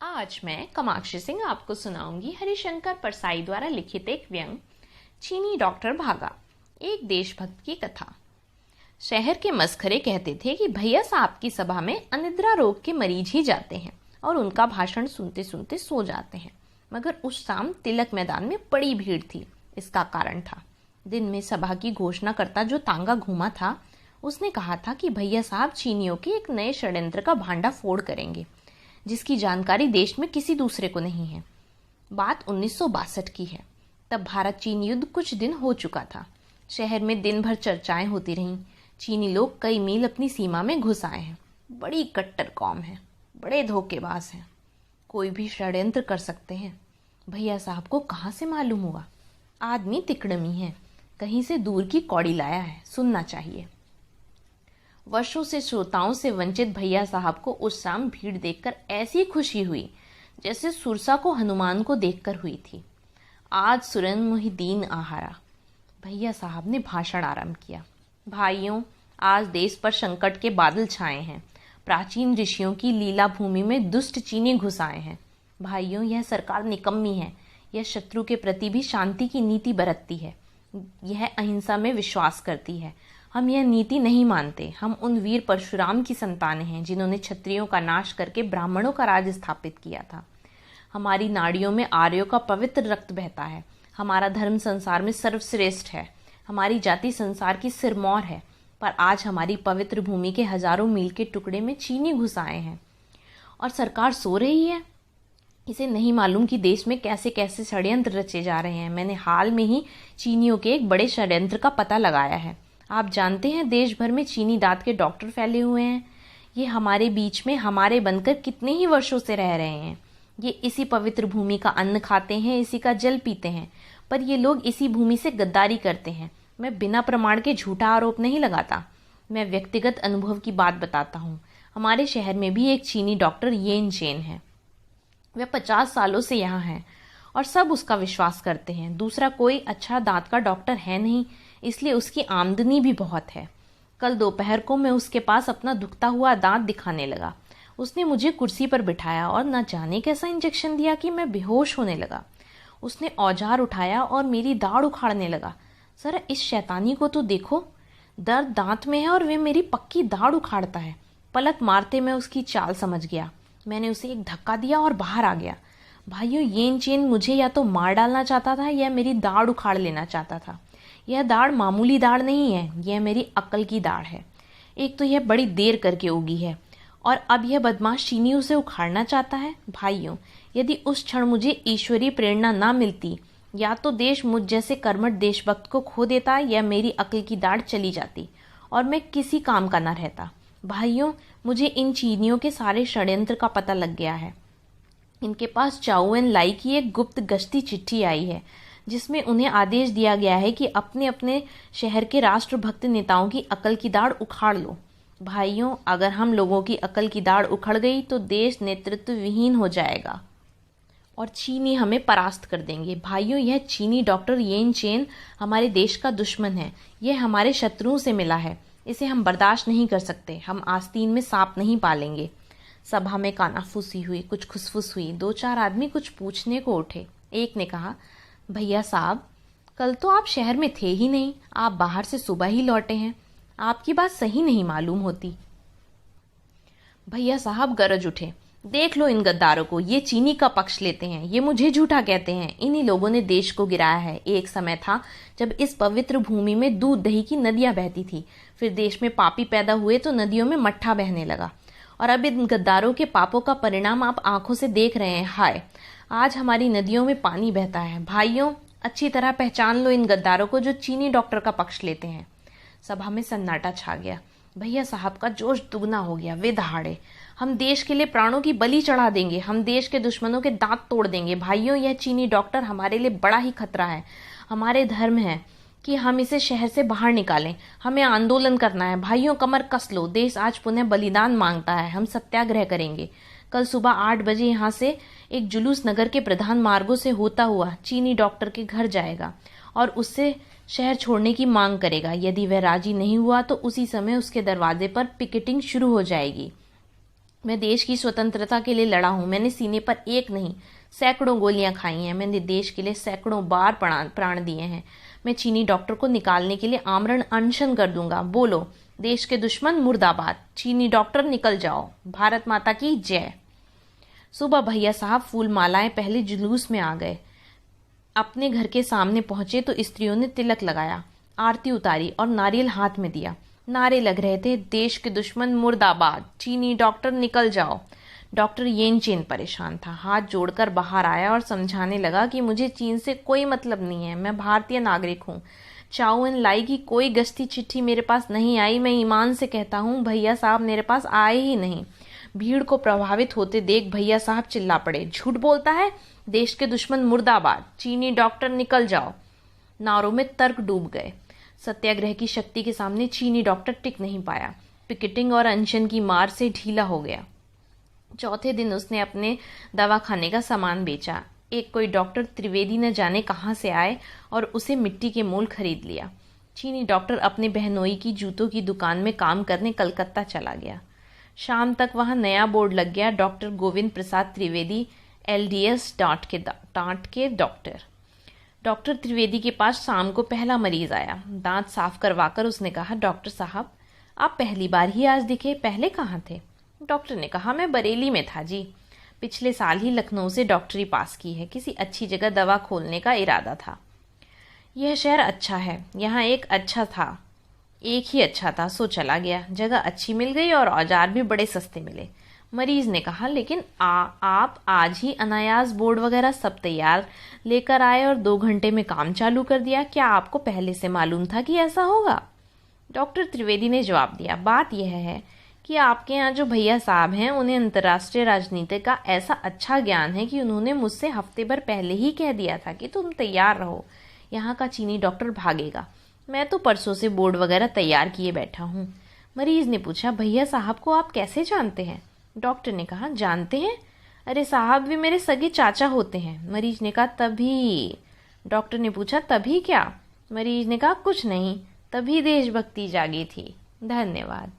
आज मैं कामाक्षी सिंह आपको सुनाऊंगी हरिशंकर परसाई द्वारा लिखित एक व्यंग चीनी डॉक्टर भागा, एक देशभक्त की कथा। शहर के मस्खरे कहते थे कि भैया साहब की सभा में अनिद्रा रोग के मरीज ही जाते हैं और उनका भाषण सुनते सुनते सो जाते हैं। मगर उस शाम तिलक मैदान में बड़ी भीड़ थी। इसका कारण था, दिन में सभा की घोषणा करता जो तांगा घूमा था, उसने कहा था कि भैया साहब चीनियों के एक नए षड्यंत्र का भांडा फोड़ करेंगे जिसकी जानकारी देश में किसी दूसरे को नहीं है। बात 1962 की है। तब भारत चीन युद्ध कुछ दिन हो चुका था। शहर में दिन भर चर्चाएं होती रहीं। चीनी लोग कई मील अपनी सीमा में घुस आए हैं। बड़ी कट्टर कौम है, बड़े धोखेबाज हैं, कोई भी षड्यंत्र कर सकते हैं। भैया साहब को कहाँ से मालूम हुआ? आदमी तिकड़मी है, कहीं से दूर की कौड़ी लाया है, सुनना चाहिए। वर्षों से श्रोताओं से वंचित भैया साहब को उस शाम भीड़ देखकर ऐसी खुशी हुई जैसे सुरसा को हनुमान को देखकर हुई थी। आज सुरन मुहिदीन आहारा। भैया साहब ने भाषण आरंभ किया। भाइयों, आज देश पर संकट के बादल छाए हैं। प्राचीन ऋषियों की लीला भूमि में दुष्ट चीनी घुस आए हैं। भाइयों, यह सरकार निकम्मी है। यह शत्रु के प्रति भी शांति की नीति बरतती है। यह अहिंसा में विश्वास करती है। हम यह नीति नहीं मानते। हम उन वीर परशुराम की संतानें हैं जिन्होंने क्षत्रियों का नाश करके ब्राह्मणों का राज स्थापित किया था। हमारी नाड़ियों में आर्यों का पवित्र रक्त बहता है। हमारा धर्म संसार में सर्वश्रेष्ठ है। हमारी जाति संसार की सिरमौर है। पर आज हमारी पवित्र भूमि के हजारों मील के टुकड़े में चीनी घुस आए हैं और सरकार सो रही है। इसे नहीं मालूम कि देश में कैसे कैसे षड्यंत्र रचे जा रहे हैं। मैंने हाल में ही चीनियों के एक बड़े षड्यंत्र का पता लगाया है। आप जानते हैं, देश भर में चीनी दांत के डॉक्टर फैले हुए हैं। ये हमारे बीच में हमारे बनकर कितने ही वर्षों से रह रहे हैं। ये इसी पवित्र भूमि का अन्न खाते हैं, इसी का जल पीते हैं, पर ये लोग इसी भूमि से गद्दारी करते हैं। मैं बिना प्रमाण के झूठा आरोप नहीं लगाता। मैं व्यक्तिगत अनुभव की बात बताता हूँ। हमारे शहर में भी एक चीनी डॉक्टर येन चेन है। वह 50 सालों से यहाँ है और सब उसका विश्वास करते हैं। दूसरा कोई अच्छा दांत का डॉक्टर है नहीं, इसलिए उसकी आमदनी भी बहुत है। कल दोपहर को मैं उसके पास अपना दुखता हुआ दांत दिखाने लगा। उसने मुझे कुर्सी पर बिठाया और न जाने कैसा इंजेक्शन दिया कि मैं बेहोश होने लगा। उसने औजार उठाया और मेरी दाढ़ उखाड़ने लगा। सर, इस शैतानी को तो देखो, दर्द दांत में है और वे मेरी पक्की दाढ़ उखाड़ता है। पलक मारते मैं उसकी चाल समझ गया। मैंने उसे एक धक्का दिया और बाहर आ गया। भाइयों, येन चेन मुझे या तो मार डालना चाहता था या मेरी दाढ़ उखाड़ लेना चाहता था। यह दाढ़ मामूली दाढ़ नहीं है, यह मेरी अक्ल की दाढ़ है। एक तो यह बड़ी देर करके उगी है और अब यह बदमाश चीनी उसे उखाड़ना चाहता है। भाइयों, यदि उस क्षण मुझे ईश्वरीय प्रेरणा ना मिलती, या तो देश मुझ जैसे कर्मठ देशभक्त को खो देता या मेरी अक्ल की दाढ़ चली जाती और मैं किसी काम का न रहता। भाइयों, मुझे इन चीनियों के सारे षड्यंत्र का पता लग गया है। इनके पास चाउ एन लाई की एक गुप्त गश्ती चिट्ठी आई है जिसमें उन्हें आदेश दिया गया है कि अपने अपने शहर के राष्ट्रभक्त नेताओं की अकल की दाढ़ उखाड़ लो। भाइयों, अगर हम लोगों की अकल की दाढ़ उखड़ गई तो देश नेतृत्व विहीन हो जाएगा और चीनी हमें परास्त कर देंगे। भाइयों, यह चीनी डॉक्टर येन चेन हमारे देश का दुश्मन है। यह हमारे शत्रुओं से मिला है। इसे हम बर्दाश्त नहीं कर सकते। हम आस्तीन में सांप नहीं पालेंगे। सभा में कानाफूसी हुई, कुछ खुसफुस हुई। 2-4 आदमी कुछ पूछने को उठे। एक ने कहा, भैया साहब, कल तो आप शहर में थे ही नहीं, आप बाहर से सुबह ही लौटे हैं। आपकी बात सही नहीं मालूम होती। भैया साहब गरज उठे, देख लो इन गद्दारों को, ये चीनी का पक्ष लेते हैं, ये मुझे झूठा कहते हैं। इन्हीं लोगों ने देश को गिराया है। एक समय था जब इस पवित्र भूमि में दूध दही की नदियां बहती थी। फिर देश में पापी पैदा हुए तो नदियों में मट्ठा बहने लगा और अब इन गद्दारों के पापों का परिणाम आप आंखों से देख रहे हैं। हाय, आज हमारी नदियों में पानी बहता है। भाइयों, अच्छी तरह पहचान लो इन गद्दारों को जो चीनी डॉक्टर का पक्ष लेते हैं। सभा में सन्नाटा छा गया। भैया साहब का जोश दुगना हो गया। वे दहाड़े, हम देश के लिए प्राणों की बलि चढ़ा देंगे। हम देश के दुश्मनों के दांत तोड़ देंगे। भाइयों, यह चीनी डॉक्टर हमारे लिए बड़ा ही खतरा है। हमारे धर्म है कि हम इसे शहर से बाहर निकालें। हमें आंदोलन करना है। भाइयों, कमर कस लो। देश आज पुनः बलिदान मांगता है। हम सत्याग्रह करेंगे। कल सुबह 8 बजे यहाँ से एक जुलूस नगर के प्रधान मार्गों से होता हुआ चीनी डॉक्टर के घर जाएगा और उससे शहर छोड़ने की मांग करेगा। यदि वह राजी नहीं हुआ तो उसी समय उसके दरवाजे पर पिकेटिंग शुरू हो जाएगी। मैं देश की स्वतंत्रता के लिए लड़ा हूँ। मैंने सीने पर एक नहीं सैकड़ों गोलियां खाई हैं। मैंने देश के लिए सैकड़ों बार प्राण दिए हैं। मैं चीनी डॉक्टर को निकालने के लिए आमरण अनशन कर दूंगा। बोलो, देश के दुश्मन मुर्दाबाद। चीनी डॉक्टर निकल जाओ। भारत माता की जय। सुबह भैया साहब फूल मालाएं पहले जुलूस में आ गए। अपने घर के सामने पहुंचे तो स्त्रियों ने तिलक लगाया, आरती उतारी और नारियल हाथ में दिया। नारे लग रहे थे, देश के दुश्मन मुर्दाबाद, चीनी डॉक्टर निकल जाओ। डॉक्टर येनचेन परेशान था। हाथ जोड़कर बाहर आया और समझाने लगा कि मुझे चीन से कोई मतलब नहीं है। मैं भारतीय नागरिक हूँ। चाउ एन लाई की कोई गश्ती चिट्ठी मेरे पास नहीं आई। मैं ईमान से कहता हूँ, भैया साहब मेरे पास आए ही नहीं। भीड़ को प्रभावित होते देख भैया साहब चिल्ला पड़े, झूठ बोलता है, देश के दुश्मन मुर्दाबाद, चीनी डॉक्टर निकल जाओ। नारों में तर्क डूब गए। सत्याग्रह की शक्ति के सामने चीनी डॉक्टर टिक नहीं पाया। पिकेटिंग और अनशन की मार से ढीला हो गया। चौथे दिन उसने अपने दवाखाने का सामान बेचा। एक कोई डॉक्टर त्रिवेदी न जाने कहाँ से आए और उसे मिट्टी के मोल खरीद लिया। चीनी डॉक्टर अपने बहनोई की जूतों की दुकान में काम करने कलकत्ता चला गया। शाम तक वहां नया बोर्ड लग गया, डॉक्टर गोविंद प्रसाद त्रिवेदी, LDS डांट के डॉक्टर। डॉक्टर त्रिवेदी के पास शाम को पहला मरीज आया। दांत साफ करवाकर उसने कहा, डॉक्टर साहब आप पहली बार ही आज दिखे, पहले कहाँ थे? डॉक्टर ने कहा, मैं बरेली में था जी। पिछले साल ही लखनऊ से डॉक्टरी पास की है। किसी अच्छी जगह दवा खोलने का इरादा था। यह शहर अच्छा है, यहाँ एक ही अच्छा था सो चला गया। जगह अच्छी मिल गई और औजार भी बड़े सस्ते मिले। मरीज ने कहा, लेकिन आप आज ही अनायास बोर्ड वगैरह सब तैयार लेकर आए और 2 घंटे में काम चालू कर दिया। क्या आपको पहले से मालूम था कि ऐसा होगा? डॉक्टर त्रिवेदी ने जवाब दिया, बात यह है कि आपके यहाँ जो भैया साहब हैं उन्हें अंतर्राष्ट्रीय राजनीति का ऐसा अच्छा ज्ञान है कि उन्होंने मुझसे हफ्ते भर पहले ही कह दिया था कि तुम तैयार रहो, यहाँ का चीनी डॉक्टर भागेगा। मैं तो परसों से बोर्ड वगैरह तैयार किए बैठा हूँ। मरीज ने पूछा, भैया साहब को आप कैसे जानते हैं? डॉक्टर ने कहा, जानते हैं? अरे साहब भी मेरे सगे चाचा होते हैं। मरीज ने कहा, तभी? डॉक्टर ने पूछा, तभी क्या? मरीज ने कहा, कुछ नहीं, तभी देशभक्ति जागी थी। धन्यवाद।